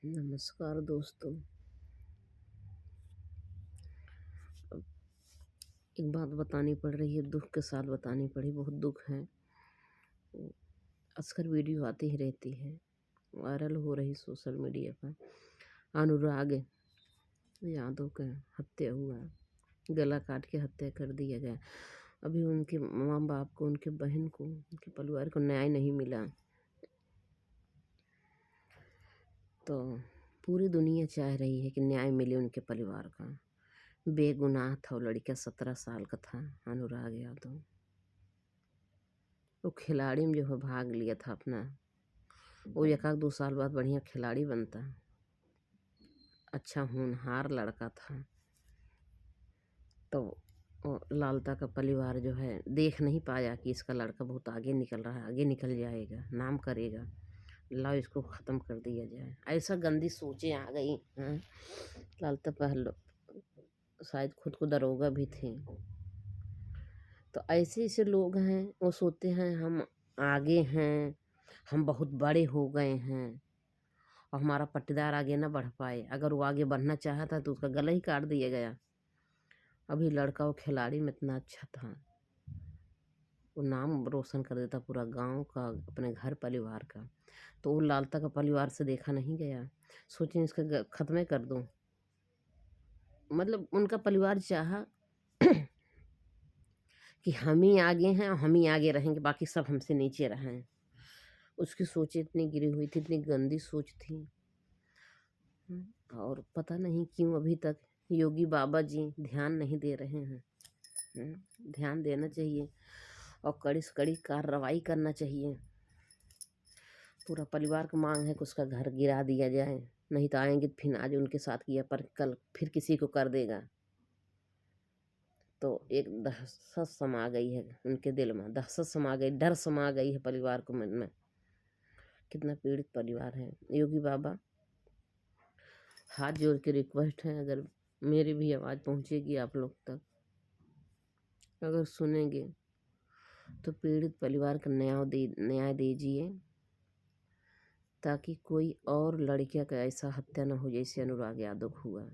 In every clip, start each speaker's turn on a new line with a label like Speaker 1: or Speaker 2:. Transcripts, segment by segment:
Speaker 1: नमस्कार दोस्तों। अब एक बात बतानी पड़ रही है, दुख के साथ बतानी पड़ी। बहुत दुख है। अक्सर वीडियो आती ही रहती है, वायरल हो रही सोशल मीडिया पर। अनुराग यादव का हत्या हुआ, गला काट के हत्या कर दिया गया। अभी उनके माँ बाप को, उनके बहन को, उनके परिवार को न्याय नहीं मिला। तो पूरी दुनिया चाह रही है कि न्याय मिले उनके परिवार का। बेगुनाह था वो लड़का, 17 साल का था अनुराग यादव। वो खिलाड़ी में जो है भाग लिया था अपना। वो एक आध 2 साल बाद बढ़िया खिलाड़ी बनता। अच्छा होनहार लड़का था। तो लालता का परिवार जो है देख नहीं पाया कि इसका लड़का बहुत आगे निकल रहा है, आगे निकल जाएगा, नाम करेगा, लाओ इसको ख़त्म कर दिया जाए। ऐसा गंदी सोचें आ गई हैं। लालता पहले शायद खुद को दरोगा भी थे। तो ऐसे ऐसे लोग हैं, वो सोचते हैं हम आगे हैं, हम बहुत बड़े हो गए हैं और हमारा पट्टीदार आगे ना बढ़ पाए। अगर वो आगे बढ़ना चाहता तो उसका गला ही काट दिया गया। अभी लड़का वो खिलाड़ी में इतना अच्छा था, वो नाम रोशन कर देता पूरा गांव का, अपने घर परिवार का। तो वो लालता का परिवार से देखा नहीं गया। सोचें इसका ख़त्म कर दूं। मतलब उनका परिवार चाहा कि हम ही आगे हैं और हम ही आगे रहेंगे, बाकी सब हमसे नीचे रहें। उसकी सोचें इतनी गिरी हुई थी, इतनी गंदी सोच थी। और पता नहीं क्यों अभी तक योगी बाबा जी ध्यान नहीं दे रहे हैं। ध्यान देना चाहिए और कड़ी से कड़ी कार्रवाई करना चाहिए। पूरा परिवार का मांग है कि उसका घर गिरा दिया जाए, नहीं तो आएंगे फिर आज उनके साथ किया पर कल फिर किसी को कर देगा। तो एक दहशत समा गई है उनके दिल में, दहशत समा गई, डर समा गई है परिवार को मन में। कितना पीड़ित परिवार है। योगी बाबा हाथ जोड़ के रिक्वेस्ट है, अगर मेरी भी आवाज़ पहुंचेगी आप लोग तक, अगर सुनेंगे तो पीड़ित परिवार का न्याय दीजिए, ताकि कोई और लड़कियां का ऐसा हत्या न हो जैसे अनुराग यादव हुआ।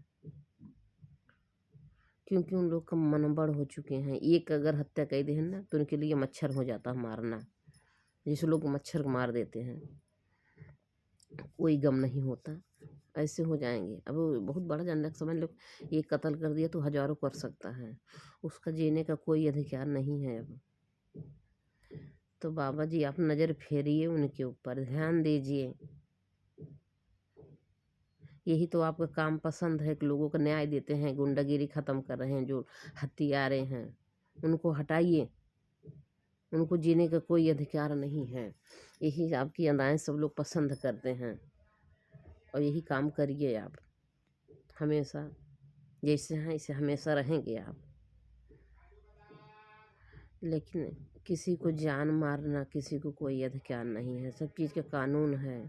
Speaker 1: क्योंकि उन लोग का मनबड़ हो चुके हैं। एक अगर हत्या कर दे ना तो उनके लिए मच्छर हो जाता है मारना। जैसे लोग मच्छर मार देते हैं, कोई गम नहीं होता, ऐसे हो जाएंगे। अब वो बहुत बड़ा जानना समझ लो, एक कत्ल कर दिया तो हजारों कर सकता है, उसका जीने का कोई अधिकार नहीं है अब। तो बाबा जी आप नज़र फेरिए, उनके ऊपर ध्यान दीजिए। यही तो आपका काम पसंद है कि लोगों को न्याय देते हैं, गुंडागिरी ख़त्म कर रहे हैं, जो हत्यारे हैं उनको हटाइए, उनको जीने का कोई अधिकार नहीं है। यही आपकी अदाएँ सब लोग पसंद करते हैं और यही काम करिए आप हमेशा। जैसे हैं ऐसे हमेशा रहेंगे आप। लेकिन किसी को जान मारना, किसी को कोई अधिकार नहीं है, सब चीज़ का कानून है।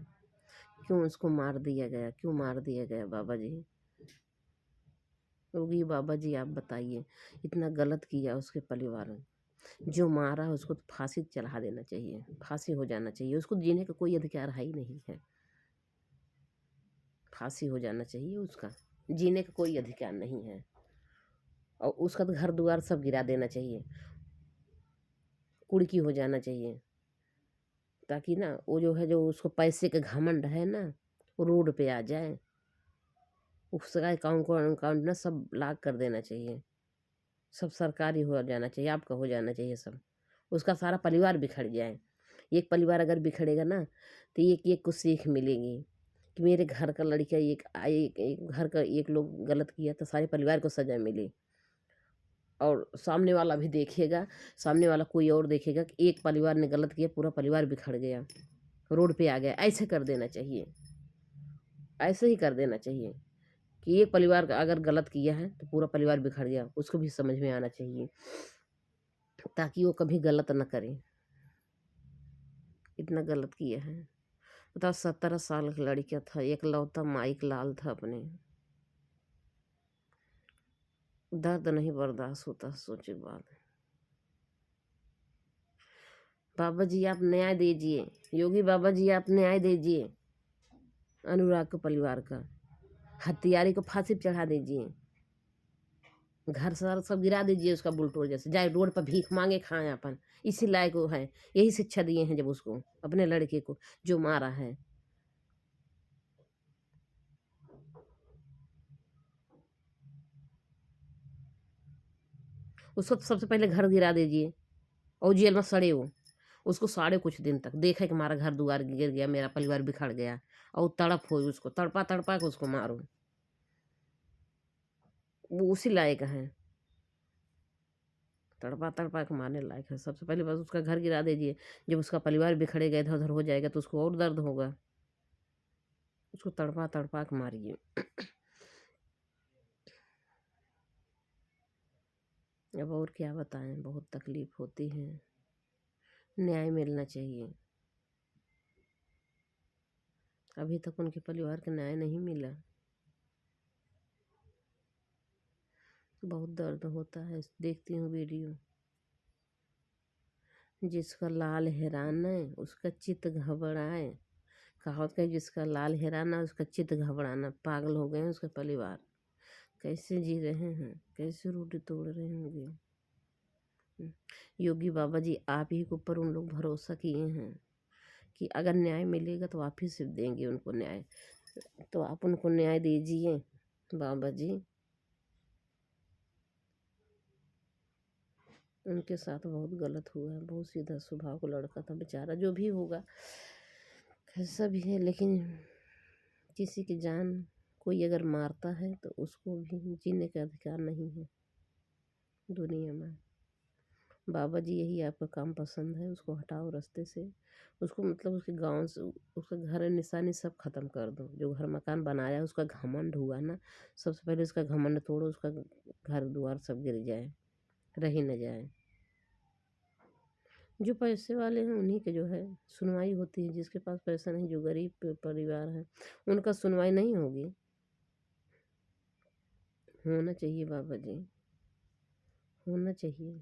Speaker 1: क्यों उसको मार दिया गया, क्यों मार दिया गया बाबा जी? योगी बाबा जी आप बताइए, इतना गलत किया उसके परिवार ने। जो मारा है उसको तो फांसी चढ़ा देना चाहिए, फांसी हो जाना चाहिए। उसको जीने का कोई अधिकार है ही नहीं है, फांसी हो जाना चाहिए उसका, जीने का कोई अधिकार नहीं है। और उसका तो घर द्वार सब गिरा देना चाहिए, कुड़की हो जाना चाहिए, ताकि ना वो जो है, जो उसको पैसे का घमंड है ना, वो रोड पे आ जाए। उसका अकाउंट ना सब लॉक कर देना चाहिए, सब सरकारी हो जाना चाहिए, आपका हो जाना चाहिए सब। उसका सारा परिवार बिखर जाए। एक परिवार अगर बिखरेगा ना तो एक एक को सीख मिलेगी कि मेरे घर का लड़का एक घर का एक लोग गलत किया तो सारे परिवार को सजा मिले। और सामने वाला भी देखेगा, सामने वाला कोई और देखेगा कि एक परिवार ने गलत किया, पूरा परिवार बिखर गया, रोड पे आ गया। ऐसे कर देना चाहिए, ऐसे ही कर देना चाहिए कि एक परिवार का अगर गलत किया है तो पूरा परिवार बिखर गया, उसको भी समझ में आना चाहिए, ताकि वो कभी गलत न करे। इतना गलत किया है। बताओ, 17 साल का लड़का था, एकलौता माइक लाल था अपने। दर्द नहीं बर्दाश्त होता सोचे बात। बाबा जी आप न्याय दीजिए, योगी बाबा जी आप न्याय दीजिए। अनुराग के परिवार का। हत्यारे को फांसी पे चढ़ा दीजिए, घर सारा सब गिरा दीजिए उसका बुलटोर जैसे, जाए रोड पर भीख मांगे खाएं अपन। इसी लायक वो है, यही शिक्षा दिए हैं जब उसको, अपने लड़के को जो मारा है। उसको तो सबसे पहले घर गिरा दीजिए और जेल में सड़े हो। उसको साड़े कुछ दिन तक देखे कि हमारा घर दुआर गिर गया, मेरा परिवार बिखर गया, और तड़प हो, उसको तड़पा तड़पा के उसको मारो। वो उसी लायक है, तड़पा तड़पा के मारने लायक है। सबसे पहले बस उसका घर गिरा दीजिए। जब उसका परिवार बिखड़ेगा, इधर उधर हो जाएगा, तो उसको और दर्द होगा। उसको तड़पा तड़पा के मारिए। अब और क्या बताएं, बहुत तकलीफ होती है। न्याय मिलना चाहिए। अभी तक उनके परिवार का न्याय नहीं मिला। बहुत दर्द होता है, देखती हूँ वीडियो। जिसका लाल हैराना है उसका चित्त घबराए। कहावत कही, जिसका लाल हैराना उसका चित्त घबराना। पागल हो गए हैं उसका परिवार। कैसे जी रहे हैं, कैसे रोटी तोड़ रहे होंगे। योगी बाबा जी आप ही के ऊपर उन लोग भरोसा किए हैं कि अगर न्याय मिलेगा तो आप ही सिर्फ देंगे उनको न्याय। तो आप उनको न्याय दीजिए बाबा जी। उनके साथ बहुत गलत हुआ है, बहुत सीधा स्वभाव का लड़का था बेचारा। जो भी होगा कैसा भी है, लेकिन किसी की जान कोई अगर मारता है तो उसको भी जीने का अधिकार नहीं है दुनिया में। बाबा जी यही आपका काम पसंद है, उसको हटाओ रास्ते से। उसको मतलब उसके गांव से, उसका घर निशानी सब खत्म कर दो। जो घर मकान बनाया उसका घमंड हुआ ना, सबसे पहले उसका घमंड तोड़ो। उसका घर द्वार सब गिर जाए, रही न जाए। जो पैसे वाले हैं उन्हीं के जो है सुनवाई होती है। जिसके पास पैसा नहीं, जो गरीब परिवार है, उनका सुनवाई नहीं होगी। होना चाहिए बाबा जी, होना चाहिए।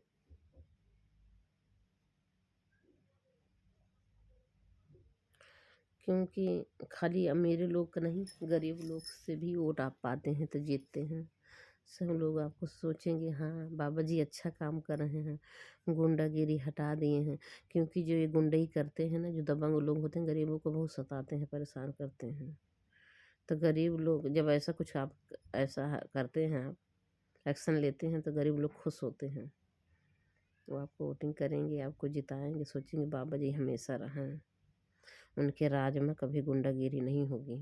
Speaker 1: क्योंकि खाली अमीर लोग का नहीं, गरीब लोग से भी वोट आप पाते हैं तो जीतते हैं। सब लोग आपको सोचेंगे हाँ बाबा जी अच्छा काम कर रहे हैं, गुंडागिरी हटा दिए हैं। क्योंकि जो ये गुंडई करते हैं ना, जो दबंग लोग होते हैं, गरीबों को बहुत सताते हैं, परेशान करते हैं। तो गरीब लोग जब ऐसा कुछ आप ऐसा करते हैं, आप एक्शन लेते हैं, तो गरीब लोग खुश होते हैं। वो आपको वोटिंग करेंगे, आपको जिताएंगे, सोचेंगे बाबा जी हमेशा रहें, उनके राज में कभी गुंडागिरी नहीं होगी।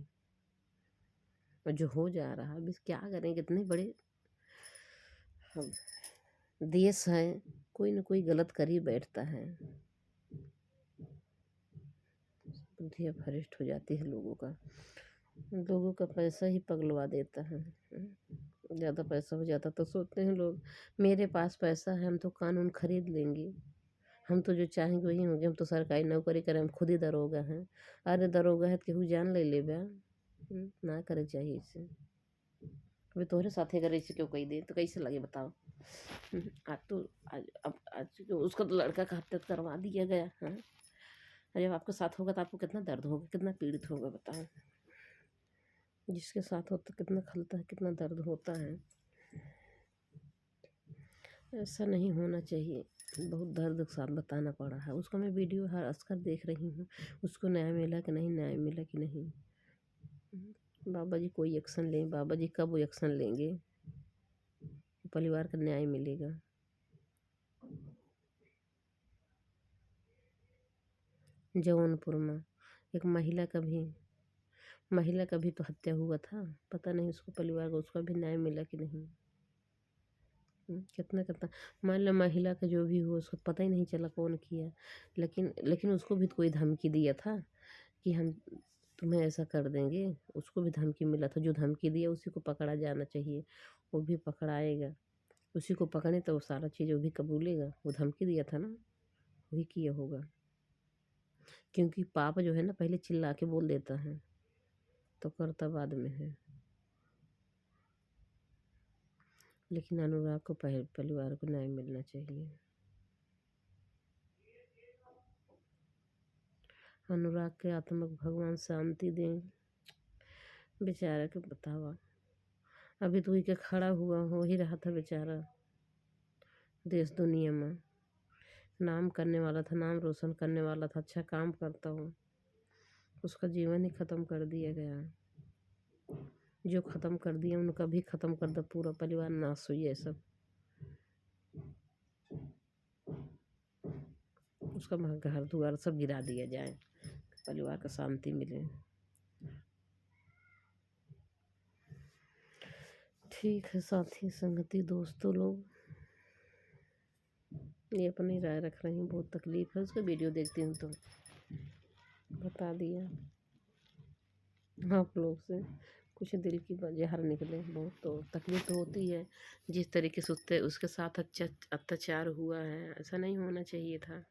Speaker 1: और जो हो जा रहा है, अभी क्या करें, कितने बड़े हम देश है, कोई ना कोई गलत कर ही बैठता है। बुद्धि भ्रष्ट हो जाती है लोगों का। लोगों का पैसा ही पगलवा देता है। ज़्यादा पैसा हो जाता तो सोचते हैं लोग मेरे पास पैसा है, हम तो कानून खरीद लेंगे, हम तो जो चाहेंगे वही होंगे, हम तो सरकारी नौकरी करें, हम खुद ही दरोगा हैं। अरे दरोगा है तो केहू जान ले ले बा, ना करे चाहिए इसे। अभी तोहरे साथे अगर ऐसे क्यों कही दे तो कैसे लगे बताओ। आज तो आज तो उसका तो लड़का का हत्या करवा दिया गया है। जब आपके साथ होगा तो आपको कितना दर्द होगा, कितना पीड़ित होगा बताओ। जिसके साथ होता कितना खलता है, कितना दर्द होता है। ऐसा नहीं होना चाहिए। बहुत दर्द के साथ बताना पड़ा है उसको। मैं वीडियो हर असकर देख रही हूँ, उसको न्याय मिला कि नहीं, न्याय मिला कि नहीं। बाबा जी कोई एक्शन लें, बाबा जी कब वो एक्शन लेंगे, परिवार का न्याय मिलेगा। जौनपुर में एक महिला का भी तो हत्या हुआ था, पता नहीं उसको परिवार को उसका भी न्याय मिला कि नहीं। कितना कितना मान लो महिला का जो भी हो, उसको पता ही नहीं चला कौन किया। लेकिन उसको भी तो कोई धमकी दिया था कि हम तुम्हें ऐसा कर देंगे। उसको भी धमकी मिला था, जो धमकी दिया उसी को पकड़ा जाना चाहिए। वो भी पकड़ाएगा, उसी को पकड़े तो वो सारा चीज़ वो भी कबूलेगा। वो धमकी दिया था ना, वही किया होगा। क्योंकि पाप जो है ना पहले चिल्ला के बोल देता है, तो करता बाद में है। लेकिन अनुराग को परिवार को न्याय मिलना चाहिए। अनुराग के आत्मा को भगवान शांति दें। बेचारा के बतावा, अभी तो ही के खड़ा हुआ हो ही रहा था बेचारा, देश दुनिया में नाम करने वाला था, नाम रोशन करने वाला था, अच्छा काम करता हो, उसका जीवन ही ख़त्म कर दिया गया। जो ख़त्म कर दिया उनका भी ख़त्म कर दो, पूरा परिवार नाश हुई है सब। उसका घर द्वार सब गिरा दिया जाए, परिवार को शांति मिले। ठीक है साथी संगति दोस्तों लोग, ये अपनी राय रख रही हूँ, बहुत तकलीफ़ है उसका वीडियो देखती हूँ तो बता दिया आप लोग से, कुछ दिल की बाहर निकले। बहुत तो तकलीफ़ तो होती है, जिस तरीके से उसके साथ अत्याचार हुआ है, ऐसा नहीं होना चाहिए था।